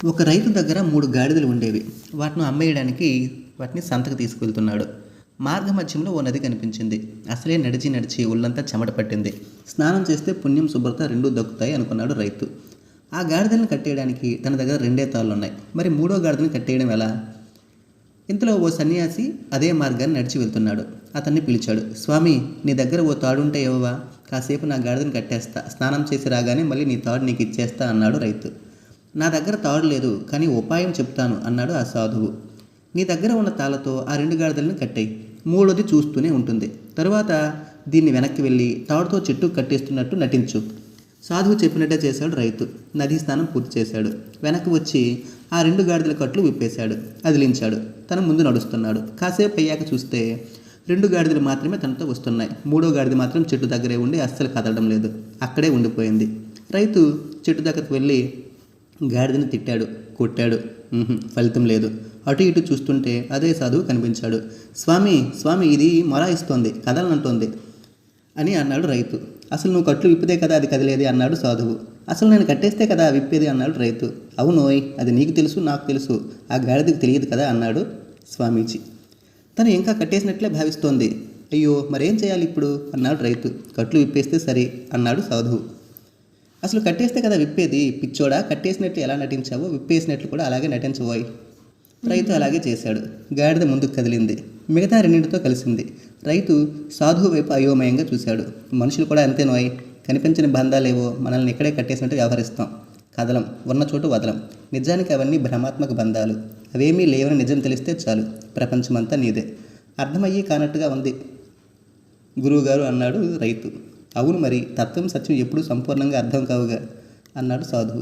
ఒక రైతు దగ్గర 3 గాడిదలు ఉండేవి. వాటిని అమ్మేయడానికి వాటిని సంతకు తీసుకువెళ్తున్నాడు. మార్గ మధ్యంలో ఓ నది కనిపించింది. అసలే నడిచి నడిచి ఒళ్ళంతా చెమట పట్టింది. స్నానం చేస్తే పుణ్యం శుభ్రత రెండూ దక్కుతాయి అనుకున్నాడు రైతు. ఆ గాడిదలను కట్టేయడానికి తన దగ్గర 2 తాళ్ళున్నాయి. మరి మూడో గాడిదని కట్టేయడం ఎలా? ఇంతలో ఓ సన్యాసి అదే మార్గాన్ని నడిచి వెళ్తున్నాడు. అతన్ని పిలిచాడు. స్వామి, నీ దగ్గర ఓ తాడుంటే ఇవ్వవా? కాసేపు నా గాడిదని కట్టేస్తా. స్నానం చేసి రాగానే మళ్ళీ నీ తాడు నీకు ఇచ్చేస్తా అన్నాడు రైతు. నా దగ్గర తాడు లేదు, కానీ ఉపాయం చెప్తాను అన్నాడు ఆ సాధువు. నీ దగ్గర ఉన్న తాళ్ళతో ఆ 2 గాడిదలను కట్టేయి. మూడోది చూస్తూనే ఉంటుంది. తరువాత దీన్ని వెనక్కి వెళ్ళి తాడుతో చెట్టు కట్టేస్తున్నట్టు నటించు. సాధువు చెప్పినట్టే చేశాడు రైతు. నదీ స్నానం పూర్తి చేశాడు. వెనక్కి వచ్చి ఆ 2 గాడిదల కట్లు విప్పేశాడు. అదిలించాడు. తన ముందు నడుస్తున్నాడు. కాసేపు అయ్యాక చూస్తే 2 గాడిదలు మాత్రమే తనతో వస్తున్నాయి. మూడో గాడిద మాత్రం చెట్టు దగ్గరే ఉండి అస్సలు కదలడం లేదు. అక్కడే ఉండిపోయింది. రైతు చెట్టు దగ్గరకు వెళ్ళి గాడిదని తిట్టాడు, కొట్టాడు. ఫలితం లేదు. అటు ఇటు చూస్తుంటే అదే సాధువు కనిపించాడు. స్వామి, స్వామి, ఇది మొరాయిస్తోంది, కదలనంటోంది అని అన్నాడు రైతు. అసలు నువ్వు కట్లు విప్పితే కదా అది కదిలేది అన్నాడు సాధువు. అసలు నేను కట్టేస్తే కదా విప్పేది అన్నాడు రైతు. అవునోయ్, అది నీకు తెలుసు, నాకు తెలుసు, ఆ గాడిదకి తెలియదు కదా అన్నాడు స్వామీజీ. తను ఇంకా కట్టేసినట్లే భావిస్తోంది. అయ్యో, మరేం చేయాలి ఇప్పుడు అన్నాడు రైతు. కట్లు విప్పేస్తే సరి అన్నాడు సాధువు. అసలు కట్టేస్తే కదా విప్పేది, పిచ్చోడా, కట్టేసినట్లు ఎలా నటించావో విప్పేసినట్లు కూడా అలాగే నటించబోయ్. రైతు అలాగే చేశాడు. గాడిద ముందుకు కదిలింది. మిగతా 2తో కలిసింది. రైతు సాధువు వైపు అయోమయంగా చూశాడు. మనుషులు కూడా అంతేనోయ్, కనిపించని బంధాలేవో మనల్ని ఇక్కడే కట్టేసినట్టు వ్యవహరిస్తాం. కదలం, ఉన్న చోటు వదలం. నిజానికి అవన్నీ భ్రమాత్మక బంధాలు. అవేమీ లేవని నిజం తెలిస్తే చాలు, ప్రపంచమంతా నీదే. అర్థమయ్యి కానట్టుగా ఉంది గురువుగారు అన్నాడు రైతు. అవును, మరి తత్వం సత్యం ఎప్పుడూ సంపూర్ణంగా అర్థం కావుగా అన్నాడు సాధువు.